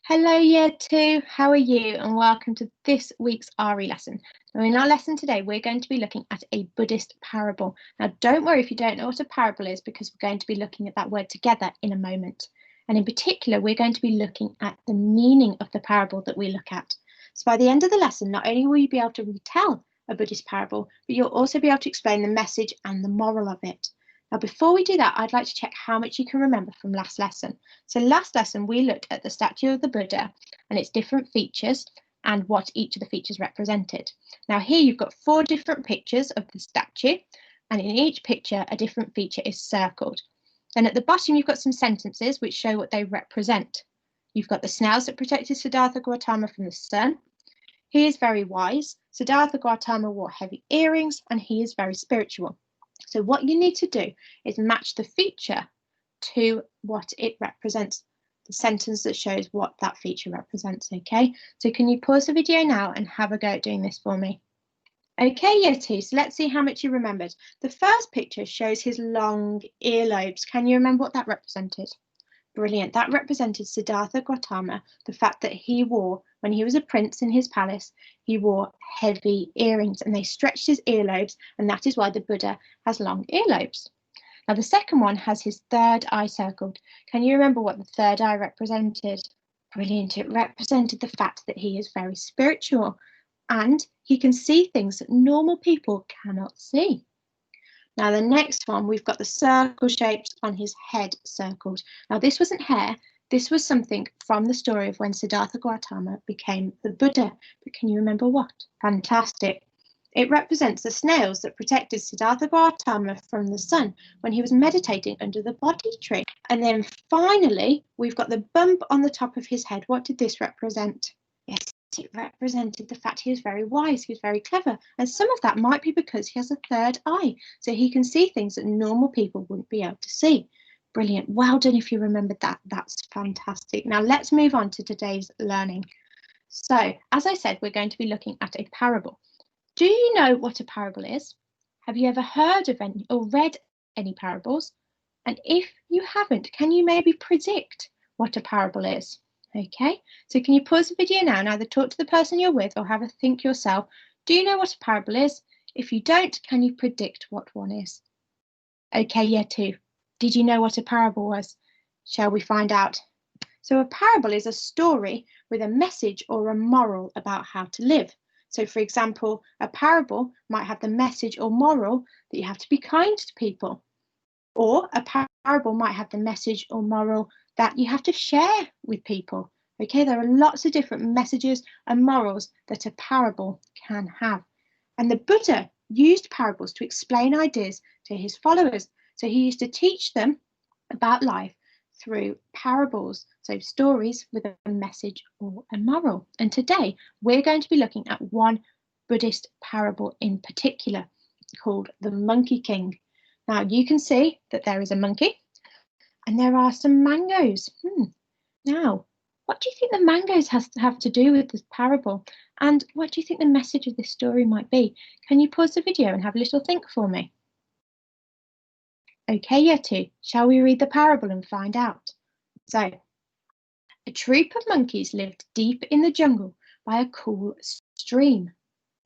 Hello, Year 2. How are you? And welcome to this week's RE lesson. Now, in our lesson today, we're going to be looking at a Buddhist parable. Now, don't worry if you don't know what a parable is, because we're going to be looking at that word together in a moment. And in particular, we're going to be looking at the meaning of the parable that we look at. So by the end of the lesson, not only will you be able to retell a Buddhist parable, but you'll also be able to explain the message and the moral of it. Now, before we do that, I'd like to check how much you can remember from last lesson. So last lesson, we looked at the statue of the Buddha and its different features and what each of the features represented. Now here you've got 4 different pictures of the statue, and in each picture, a different feature is circled. Then at the bottom, you've got some sentences which show what they represent. You've got the snails that protected Siddhartha Gautama from the sun. He is very wise. Siddhartha Gautama wore heavy earrings, and he is very spiritual. So what you need to do is match the feature to what it represents, the sentence that shows what that feature represents, okay? So can you pause the video now and have a go at doing this for me? Okay, Year 2, so let's see how much you remembered. The first picture shows his long earlobes. Can you remember what that represented? Brilliant. That represented Siddhartha Gautama, the fact that he wore, when he was a prince in his palace, he wore heavy earrings and they stretched his earlobes, and that is why the Buddha has long earlobes. Now, the second one has his third eye circled. Can you remember what the third eye represented? Brilliant. It represented the fact that he is very spiritual and he can see things that normal people cannot see. Now, the next one, we've got the circle shapes on his head circled. Now, this wasn't hair. This was something from the story of when Siddhartha Gautama became the Buddha. But can you remember what? Fantastic. It represents the snails that protected Siddhartha Gautama from the sun when he was meditating under the Bodhi tree. And then finally, we've got the bump on the top of his head. What did this represent? Yes, it represented the fact he was very wise, he was very clever. And some of that might be because he has a third eye, so he can see things that normal people wouldn't be able to see. Brilliant. Well done if you remembered that. That's fantastic. Now let's move on to today's learning. So, as I said, we're going to be looking at a parable. Do you know what a parable is? Have you ever heard of any or read any parables? And if you haven't, can you maybe predict what a parable is? Okay, so can you pause the video now and either talk to the person you're with or have a think yourself? Do you know what a parable is? If you don't, can you predict what one is? Okay, Year 2. Did you know what a parable was? Shall we find out? So a parable is a story with a message or a moral about how to live. So for example, a parable might have the message or moral that you have to be kind to people. Or a parable might have the message or moral that you have to share with people. Okay, there are lots of different messages and morals that a parable can have. And the Buddha used parables to explain ideas to his followers. So he used to teach them about life through parables, so stories with a message or a moral. And today we're going to be looking at one Buddhist parable in particular called the Monkey King. Now you can see that there is a monkey and there are some mangoes. Now, what do you think the mangoes have to do with this parable? And what do you think the message of this story might be? Can you pause the video and have a little think for me? Okay, Year 2, shall we read the parable and find out? So, a troop of monkeys lived deep in the jungle by a cool stream.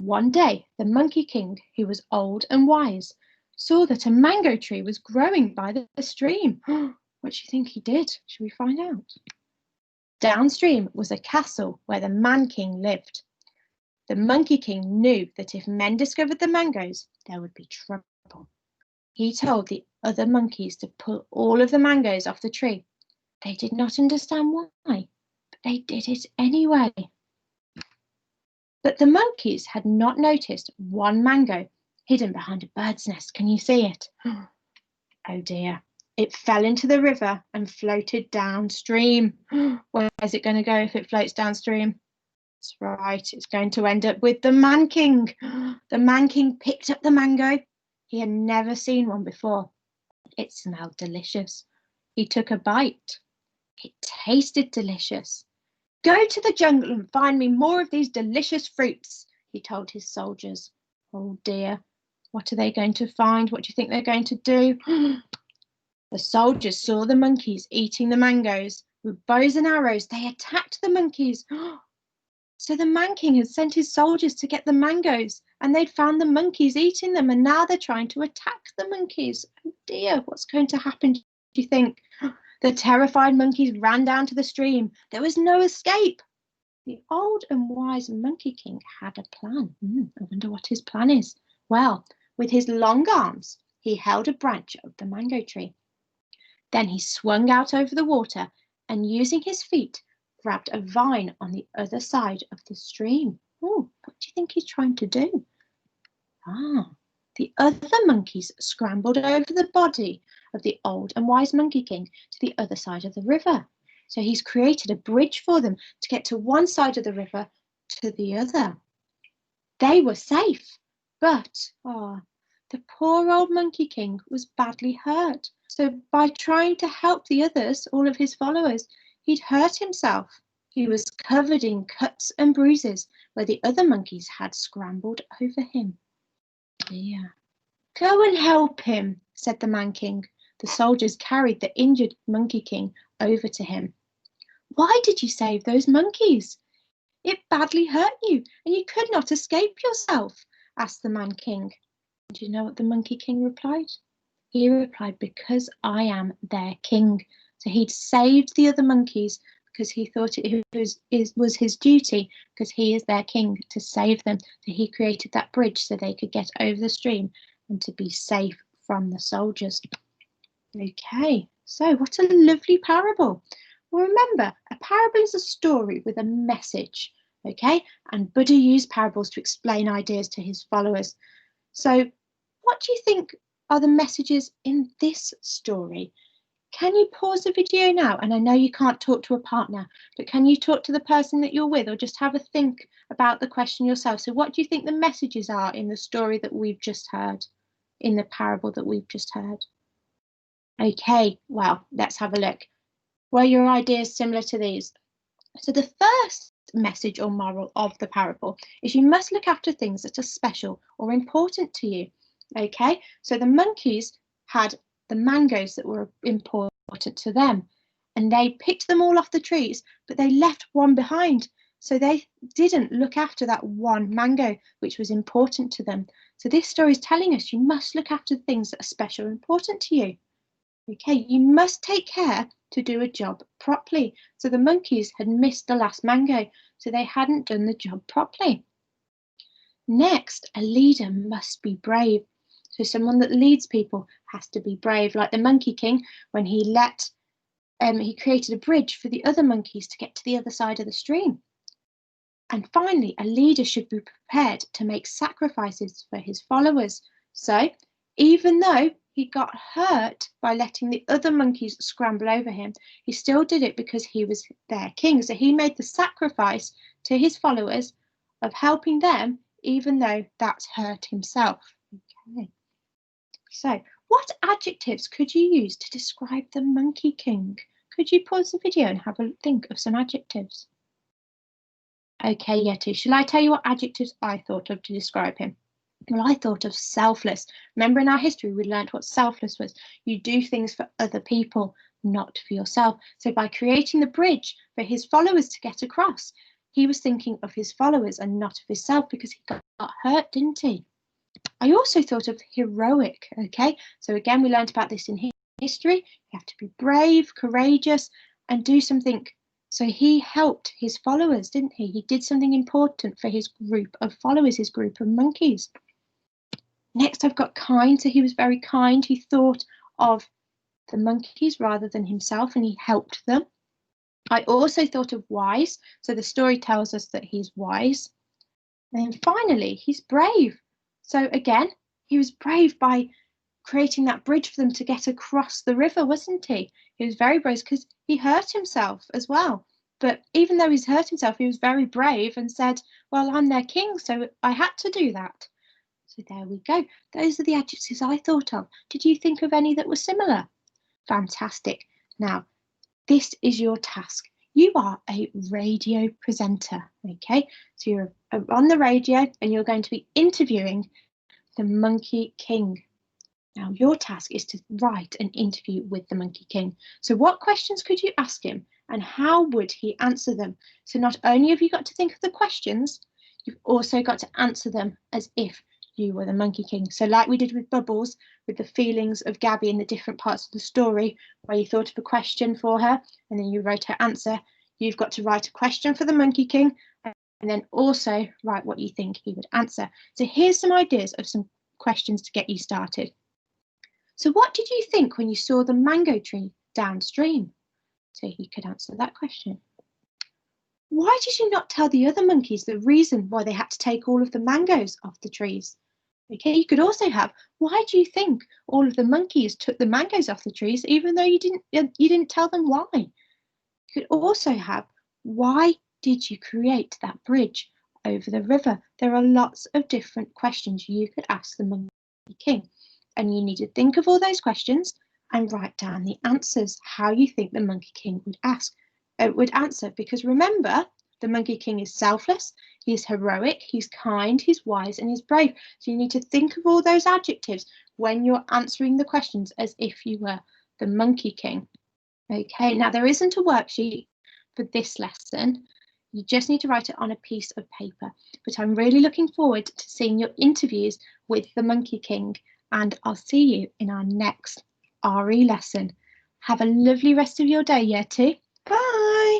One day, the Monkey King, who was old and wise, saw that a mango tree was growing by the stream. What do you think he did? Shall we find out? Downstream was a castle where the Man King lived. The Monkey King knew that if men discovered the mangoes, there would be trouble. He told the other monkeys to pull all of the mangoes off the tree. They did not understand why, but they did it anyway. But the monkeys had not noticed one mango hidden behind a bird's nest. Can you see it? Oh dear. It fell into the river and floated downstream. Where is it going to go if it floats downstream? That's right, it's going to end up with the Man King. The Man King picked up the mango. He had never seen one before. It smelled delicious. He took a bite. It tasted delicious. Go to the jungle and find me more of these delicious fruits, he told his soldiers. Oh dear, what are they going to find? What do you think they're going to do? The soldiers saw the monkeys eating the mangoes With bows and arrows, they attacked the monkeys. So the Man King had sent his soldiers to get the mangoes, and they'd found the monkeys eating them, and now they're trying to attack the monkeys. Oh dear, what's going to happen, do you think? The terrified monkeys ran down to the stream. There was no escape. The old and wise Monkey King had a plan. I wonder what his plan is. Well, with his long arms, he held a branch of the mango tree. Then he swung out over the water and, using his feet, grabbed a vine on the other side of the stream. Oh, what do you think he's trying to do? The other monkeys scrambled over the body of the old and wise Monkey King to the other side of the river. So he's created a bridge for them to get to one side of the river to the other. They were safe, but the poor old Monkey King was badly hurt. So by trying to help the others, all of his followers, he'd hurt himself. He was covered in cuts and bruises where the other monkeys had scrambled over him. Dear. Go and help him, said the Man King. The soldiers carried the injured Monkey King over to him. Why did you save those monkeys? It badly hurt you, and you could not escape yourself, asked the Man King. Do you know what the Monkey King replied? He replied, because I am their king. So he'd saved the other monkeys because he thought it was his duty, because he is their king, to save them. So he created that bridge so they could get over the stream and to be safe from the soldiers. Okay, so what a lovely parable. Well, remember, a parable is a story with a message, okay? And Buddha used parables to explain ideas to his followers. So what do you think are the messages in this story? Can you pause the video now? And I know you can't talk to a partner, but can you talk to the person that you're with, or just have a think about the question yourself? So what do you think the messages are in the story that we've just heard, in the parable that we've just heard? Okay, well, let's have a look. Were your ideas similar to these? So the first message or moral of the parable is you must look after things that are special or important to you. Okay, so the monkeys had the mangoes that were important to them, and they picked them all off the trees, but they left one behind. So they didn't look after that one mango, which was important to them. So this story is telling us you must look after things that are special and important to you. Okay, you must take care to do a job properly. So the monkeys had missed the last mango, so they hadn't done the job properly. Next, a leader must be brave. So someone that leads people has to be brave, like the Monkey King when he created a bridge for the other monkeys to get to the other side of the stream. And finally, a leader should be prepared to make sacrifices for his followers. So even though he got hurt by letting the other monkeys scramble over him, he still did it because he was their king. So he made the sacrifice to his followers of helping them, even though that's hurt himself. Okay. So what adjectives could you use to describe the Monkey King? Could you pause the video and have a think of some adjectives? Okay, Yeti, shall I tell you what adjectives I thought of to describe him? Well, I thought of selfless. Remember in our history, we learned what selfless was. You do things for other people, not for yourself. So by creating the bridge for his followers to get across, he was thinking of his followers and not of himself, because he got hurt, didn't he? I also thought of heroic, okay? So again, we learned about this in history. You have to be brave, courageous, and do something. So he helped his followers, didn't he? He did something important for his group of followers, his group of monkeys. Next, I've got kind. So he was very kind. He thought of the monkeys rather than himself, and he helped them. I also thought of wise. So the story tells us that he's wise. And then finally, he's brave. So again, he was brave by creating that bridge for them to get across the river, wasn't he? He was very brave because he hurt himself as well. But even though he's hurt himself, he was very brave and said, well, I'm their king, so I had to do that. So there we go. Those are the adjectives I thought of. Did you think of any that were similar? Fantastic. Now, this is your task. You are a radio presenter, okay? So you're on the radio and you're going to be interviewing the Monkey King. Now, your task is to write an interview with the Monkey King. So what questions could you ask him, and how would he answer them? So not only have you got to think of the questions, you've also got to answer them as if you were the Monkey King. So like we did with Bubbles, with the feelings of Gabby in the different parts of the story, where you thought of a question for her and then you wrote her answer, you've got to write a question for the Monkey King and then also write what you think he would answer. So here's some ideas of some questions to get you started. So what did you think when you saw the mango tree downstream? So you could answer that question. Why did you not tell the other monkeys the reason why they had to take all of the mangoes off the trees? Okay, you could also have, why do you think all of the monkeys took the mangoes off the trees even though you didn't tell them why? You could also have, why did you create that bridge over the river? There are lots of different questions you could ask the Monkey King, and you need to think of all those questions and write down the answers, how you think the Monkey King would answer. Because remember, the Monkey King is selfless, he's heroic, he's kind, he's wise, and he's brave. So you need to think of all those adjectives when you're answering the questions as if you were the Monkey King. Okay, now there isn't a worksheet for this lesson. You just need to write it on a piece of paper. But I'm really looking forward to seeing your interviews with the Monkey King, and I'll see you in our next RE lesson. Have a lovely rest of your day, Year 2. Bye!